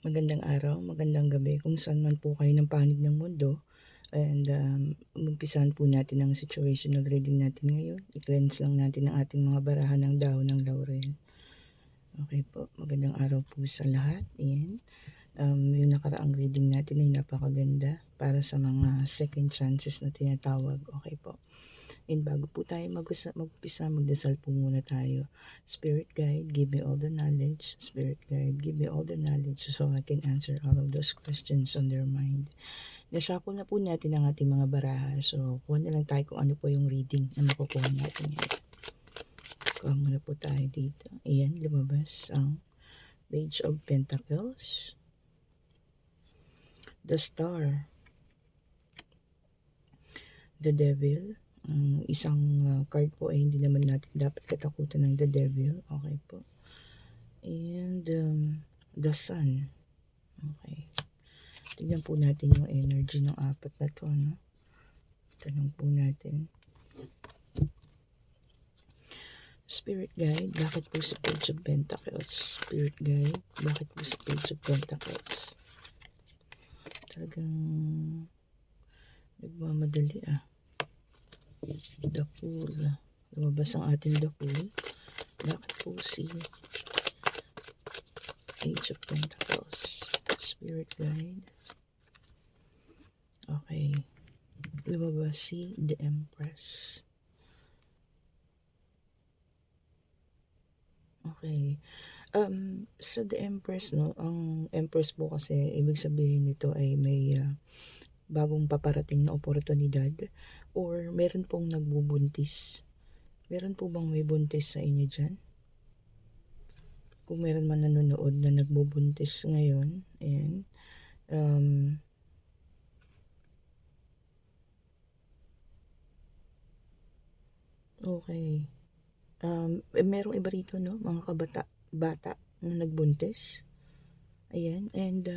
Magandang araw, magandang gabi kung saan man po kayo ng panig ng mundo. And umpisahan po natin ang situational reading natin ngayon. I-cleanse lang natin ang ating mga barahan ng dahon ng laurel. Okay po, magandang araw po sa lahat. Ayan. Yung nakaraang reading natin ay napakaganda para sa mga second chances na tinatawag. Okay po. And bago po tayo mag-umpisa, magdasal po muna tayo. Spirit guide, give me all the knowledge. Spirit guide, give me all the knowledge so I can answer all of those questions on their mind. Nashuffle na po natin ang ating mga baraha. So, kuha na lang tayo kung ano po yung reading na makukuha natin ngayon. Kuha muna po tayo dito. Ayan, lumabas ang Page of Pentacles. The Star. The Devil. Ang isang card po ay hindi naman natin dapat katakutan ng the devil. Okay po. And the sun. Okay. Tignan po natin yung energy ng apat na to. No? Tanong po natin. Spirit guide, bakit po sa Page of Pentacles? Spirit guide, bakit po sa Page of Pentacles? Talagang nagmamadali The Fool. Lumabas ang ating The Fool. Bakit po si Page of Pentacles? Spirit guide. Okay. Lumabas si The Empress. Okay. So The Empress, no? Ang Empress po kasi, ibig sabihin nito ay may bagong paparating na oportunidad or meron pong nagbubuntis. Meron po bang may buntis sa inyo dyan? Kung meron man nanonood na nagbubuntis ngayon, ayan, okay. Merong iba rito, no? Mga bata na nagbuntis. Ayan, and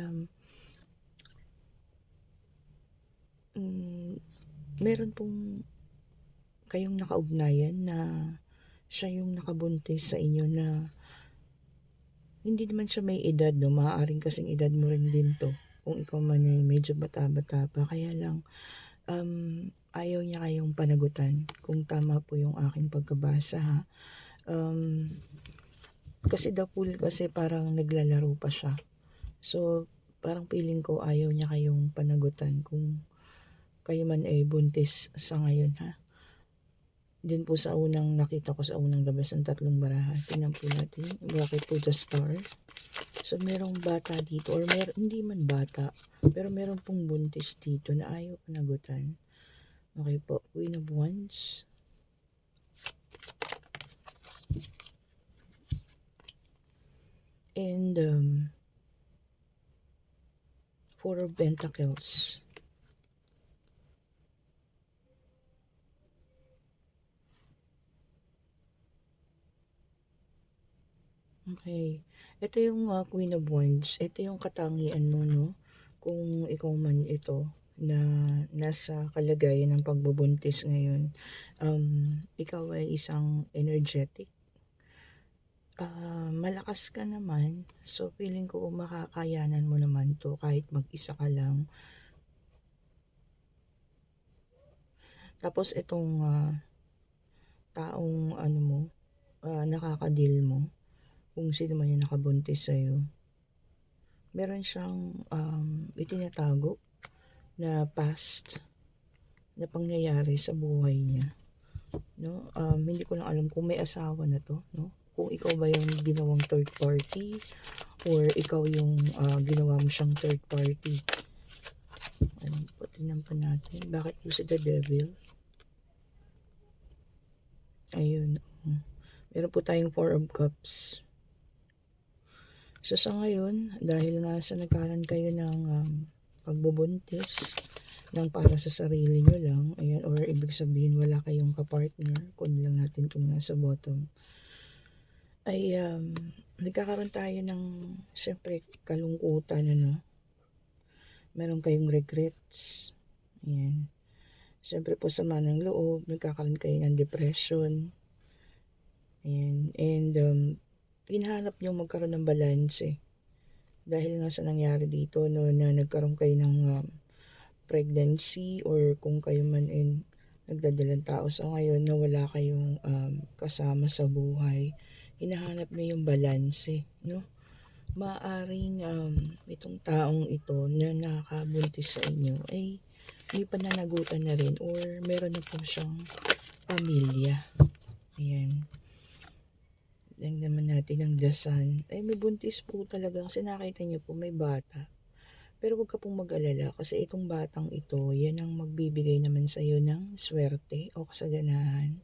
meron pong kayong nakaugnayan na siya yung nakabuntis sa inyo na hindi naman siya may edad, no? Maaaring kasing edad mo rin din to. Kung ikaw man ay medyo bata-bata pa. Kaya lang, ayaw niya kayong panagutan. Kung tama po yung aking pagkabasa, ha? Kasi the Fool kasi parang naglalaro pa siya. So, parang feeling ko ayaw niya kayong panagutan kung kayo man ay buntis sa ngayon, ha? Din po sa unang nakita ko sa unang labas ng tatlong baraha. Tingnan po natin. Bakit po the Star? So, merong bata dito or hindi man bata, pero meron pong buntis dito na ayaw panagutan. Okay po. Queen of Wands. And Four of Pentacles. Okay. Ito yung Queen of Wands. Ito yung katangian mo, no? Kung ikaw man ito na nasa kalagayan ng pagbubuntis ngayon. Ikaw ay isang energetic. Malakas ka naman. So, feeling ko makakayanan mo naman to kahit mag-isa ka lang. Tapos itong taong nakakadil mo, kung sino man yung nakabuntis sa'yo, meron siyang itinatago na past na pangyayari sa buhay niya. No? Hindi ko lang alam kung may asawa na to. No? Kung ikaw ba yung ginawang third party or ikaw yung ginawa mo siyang third party. Ano po, tingnan pa natin. Bakit po si the devil? Ayun. Meron po tayong Four of Cups. So sa ngayon, dahil nga sa nagkaroon kayo ng pagbubuntis ng para sa sarili nyo lang, ayan, or ibig sabihin wala kayong kapartner, kunin lang natin itong nasa bottom, ay nagkakaroon tayo ng, syempre, kalungkutan, ano? Meron kayong regrets, ayan. Syempre po sama ng loob, nagkakaroon kayo ng depression, ayan, and hinahanap nyo magkaroon ng balance, dahil nga sa nangyari dito 'no, na nagkaroon kayo ng, pregnancy or kung kayo man ay nagdadalang tao. So ngayon na wala kayong, kasama sa buhay, hinahanap niyo yung balanse 'no. Maaaring, itong taong ito na nakakabuntis sa inyo ay may pananagutan na rin or meron na po siyang pamilya, ayan. Tignan naman natin ang dasan, ay may buntis po talaga kasi nakita niyo po may bata. Pero huwag ka pong mag-alala kasi itong batang ito, yan ang magbibigay naman sa'yo ng swerte o kasaganahan.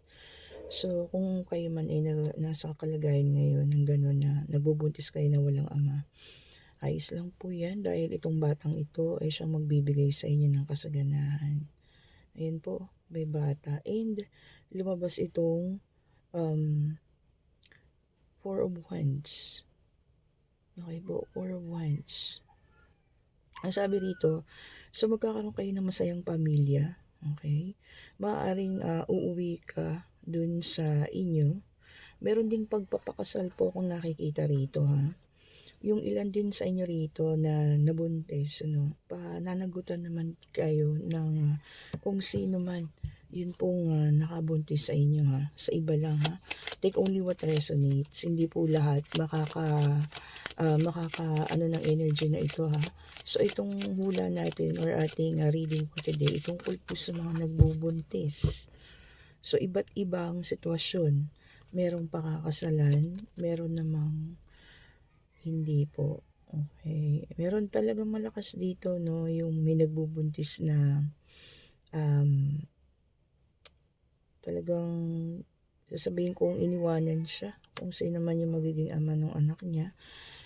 So, kung kayo man ay nasa kalagayan ngayon ng gano'n na nagbubuntis kayo na walang ama, ayos lang po yan dahil itong batang ito ay siyang magbibigay sa inyo ng kasaganahan. Ayan po, may bata. And lumabas itong Four of Wands. Okay po, Four of Wands. Ang sabi rito, so magkakaroon kayo ng masayang pamilya, okay? Maaaring uuwi ka dun sa inyo. Meron ding pagpapakasal po akong nakikita rito ha. Yung ilan din sa inyo rito na nabuntis, pananagutan naman kayo ng kung sino man yun pong nakabuntis sa inyo ha. Sa iba lang ha. Take only what resonates. Hindi po lahat ano ng energy na ito ha. So itong hula natin or ating reading for today, tungkol po sa mga nagbubuntis. So iba't ibang sitwasyon. Merong pakakasalan, meron namang hindi po. Okay. Meron talagang malakas dito no, yung may nagbubuntis na talagang sasabihin kong iniwanan siya kung sino man yung magiging ama ng anak niya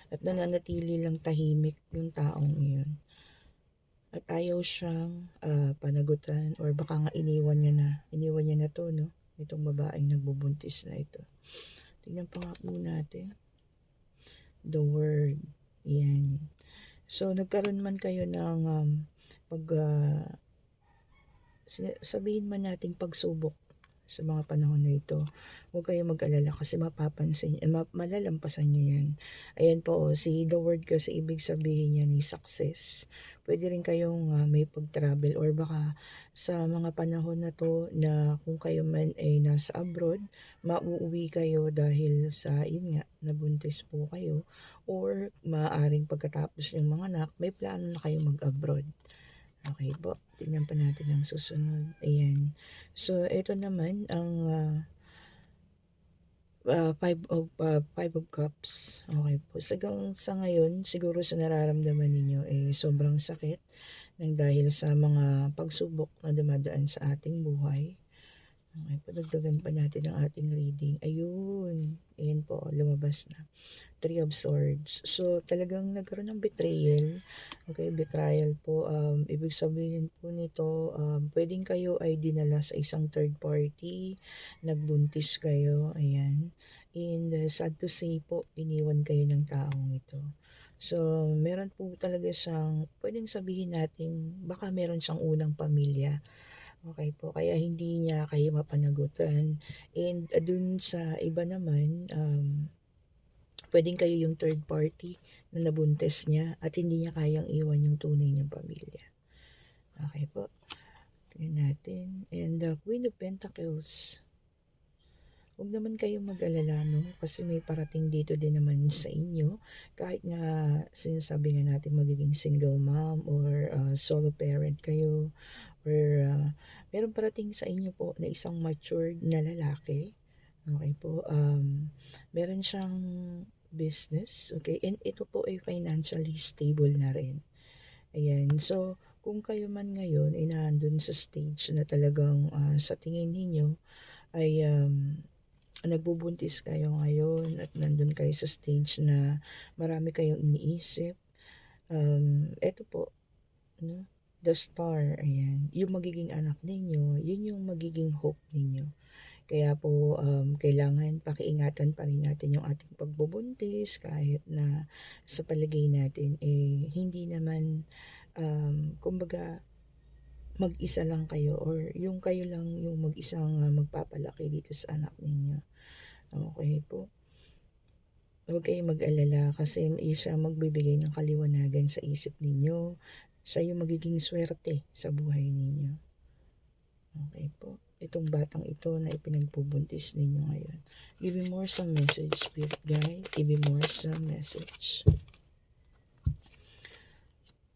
at nananatili lang tahimik yung taong iyon. At ayaw siyang panagutan or baka nga iniwan niya na to no, itong babaeng nagbubuntis na ito. Tingnan pa nga po natin. The word. Yan. So nagkaroon man kayo ng sabihin man nating pagsubok sa mga panahon na ito, huwag kayong mag-alala kasi malalampasan nyo yan. Ayan po, si the word kasi ibig sabihin niya ni success. Pwede rin kayong may pag-travel or baka sa mga panahon na to na kung kayo man ay nasa abroad, mauuwi kayo dahil sa, yun nga, nabuntis po kayo or maaaring pagkatapos yung mga anak, may plano na kayo mag-abroad. Okay po, tingnan pa natin ang susunod. Ayan. So, ito naman ang Five of Cups. Okay po. Sa ngayon, siguro sa nararamdaman ninyo sobrang sakit ng dahil sa mga pagsubok na dumadaan sa ating buhay. Okay po, dagdagan pa natin ang ating reading. Ayun. Ayan po, lumabas na. Three of Swords. So, talagang nagkaroon ng betrayal. Okay, betrayal po. Ibig sabihin po nito, pwedeng kayo ay dinala sa isang third party, nagbuntis kayo, ayan. And sad to say po, iniwan kayo ng taong ito. So, meron po talaga siyang, pwedeng sabihin natin, baka meron siyang unang pamilya. Okay po, kaya hindi niya kayo mapanagutan. And dun sa iba naman, pwedeng kayo yung third party na nabuntis niya at hindi niya kayang iwan yung tunay niyang pamilya. Okay po. Tingnan natin. And Queen of Pentacles. Huwag naman kayong mag-alala, no? Kasi may parating dito din naman sa inyo. Kahit nga sinasabi nga natin magiging single mom or solo parent kayo. Or meron parating sa inyo po na isang matured na lalaki. Okay po. Meron siyang business, okay? And ito po ay financially stable na rin. Ayan. So, kung kayo man ngayon ay nandun sa stage na talagang sa tingin ninyo ay nagbubuntis kayo ngayon at nandun kayo sa stage na marami kayong iniisip, ito po, no? The star, ayan. Yung magiging anak ninyo, yun yung magiging hope ninyo. Kaya po, kailangan pakiingatan pa rin natin yung ating pagbubuntis kahit na sa palagay natin hindi naman, kumbaga, mag-isa lang kayo or yung kayo lang yung mag-isang magpapalaki dito sa anak ninyo. Okay po. Huwag kayong mag-alala kasi siya magbibigay ng kaliwanagan sa isip ninyo. Siya yung magiging swerte sa buhay ninyo. Okay po. Itong batang ito na ipinagbubuntis ninyo ngayon. Give me more some message, Spirit Guide. Give me more some message.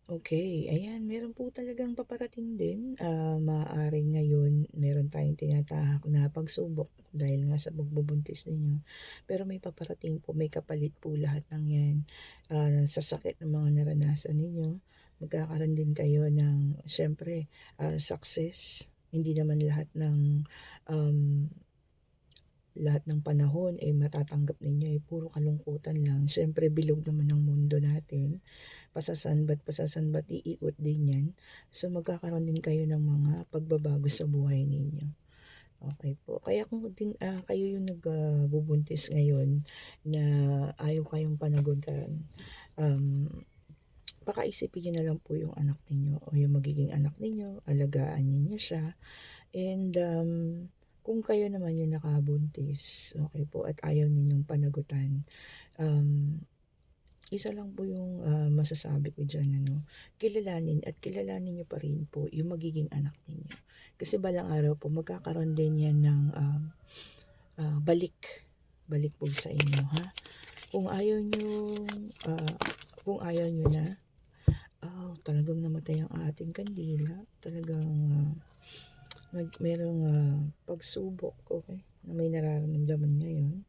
Okay, ayan, meron po talagang paparating din. Maaaring ngayon, meron tayong tinatahak na pagsubok dahil nga sa pagbubuntis ninyo. Pero may paparating po, may kapalit po lahat ng yan. Sa sakit ng mga naranasan ninyo, magkakaroon din kayo ng, syempre, success. Hindi naman lahat ng panahon ay matatanggap ninyo ay puro kalungkutan lang. Syempre, bilog naman ang mundo natin. Pasasanbat iikot din yan. So, magkakaroon din kayo ng mga pagbabago sa buhay ninyo. Okay po. Kaya kung kayo yung nagbubuntis ngayon na ayaw kayong panagutan, pakaisipin nyo na lang po yung anak ninyo o yung magiging anak ninyo, alagaan niyo siya. And kung kayo naman yung nakabuntis, okay po, at ayaw ninyong panagutan, isa lang po yung masasabi ko dyan, kilalanin niyo pa rin po yung magiging anak ninyo. Kasi balang araw po, magkakaroon din yan ng balik po sa inyo, ha? Kung ayaw nyo na, talagang namatay ang ating kandila, talagang merong pagsubok, okay, na may nararamdaman ngayon.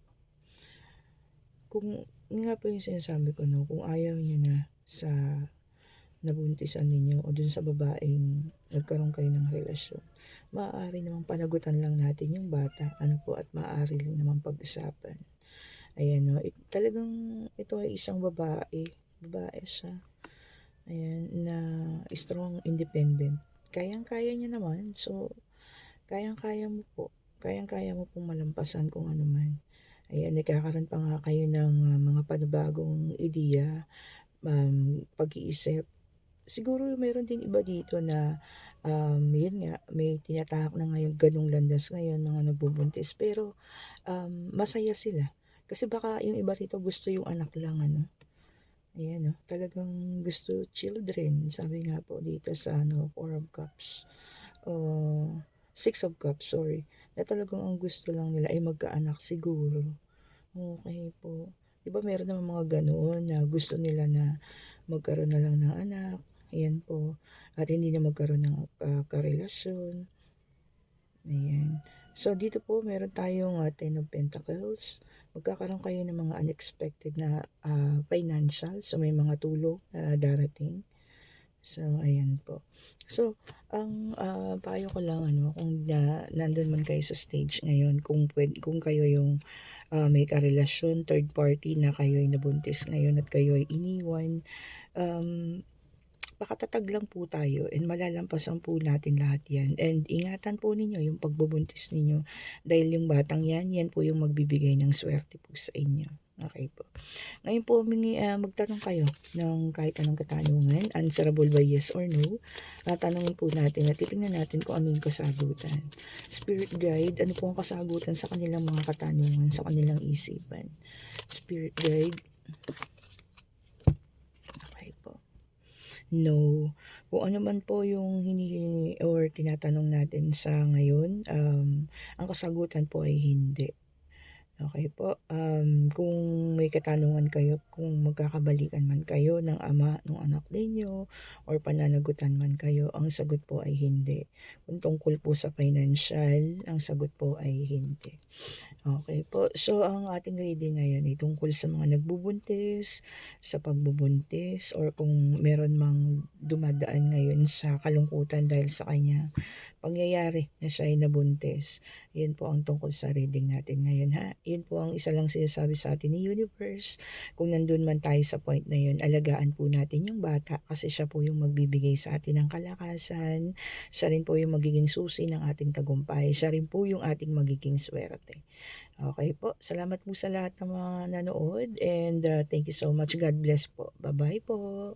Kung nga po yung sinasabi ko, kung ayaw nyo na sa nabuntisan ninyo o dun sa babaeng nagkaroon kayo ng relasyon, maaari namang panagutan lang natin yung bata, at maaari rin namang pag-usapan. Ayan, talagang ito ay isang babae siya. Ayan, na strong, independent. Kayang-kaya niya naman, so kayang-kaya mo po. Kayang-kaya mo pong malampasan kung ano man. Ayan, nagkakaroon pa nga kayo ng mga panibagong ideya, pag-iisip. Siguro meron din iba dito na yun nga, may tinatahak na ngayon ganong landas ngayon, mga nagbubuntis. Pero masaya sila. Kasi baka yung iba rito gusto yung anak lang, Ayan, talagang gusto children. Sabi nga po dito sa Four of Cups. Six of Cups, sorry. Na talagang ang gusto lang nila ay magkaanak siguro. Okay po. Diba meron naman mga ganoon na gusto nila na magkaroon na lang ng anak. Ayan po. At hindi na magkaroon ng karelasyon. Ayan. So, dito po meron tayong Ten of Pentacles. Magkakaroon kayo ng mga unexpected na financial. So, may mga tulong na darating. So, ayan po. So, ang payo ko lang, kung nandun man kayo sa stage ngayon, kung kayo yung may karelasyon, third party na kayo ay nabuntis ngayon at kayo ay iniwan, pakatatag lang po tayo and malalampasan po natin lahat yan. And ingatan po ninyo yung pagbubuntis ninyo dahil yung batang yan po yung magbibigay ng swerte po sa inyo. Okay po. Ngayon po, magtanong kayo ng kahit anong katanungan, answerable by yes or no. Tanongin po natin at titingnan natin kung ano yung kasagutan. Spirit guide, ano po ang kasagutan sa kanilang mga katanungan, sa kanilang isipan. Spirit guide. Okay po. No. Kung ano man po yung hinihingi or tinatanong natin sa ngayon, ang kasagutan po ay hindi. Okay po. Kung may katanungan kayo, kung magkakabalikan man kayo ng ama ng anak ninyo or pananagutan man kayo, ang sagot po ay hindi. Kung tungkol po sa financial, ang sagot po ay hindi. Okay po. So, ang ating reading ngayon ay tungkol sa mga nagbubuntis, sa pagbubuntis, or kung meron mang dumadaan ngayon sa kalungkutan dahil sa kanya pangyayari na siya ay nabuntis. Yun po ang tungkol sa reading natin ngayon, ha. Yun po ang isa lang sinasabi sa atin ni universe. Kung nandun man tayo sa point na yun, alagaan po natin yung bata kasi siya po yung magbibigay sa atin ng kalakasan. Siya rin po yung magiging susi ng ating tagumpay. Siya rin po yung ating magiging swerte. Okay po. Salamat po sa lahat ng mga nanood and thank you so much. God bless po. Bye-bye po.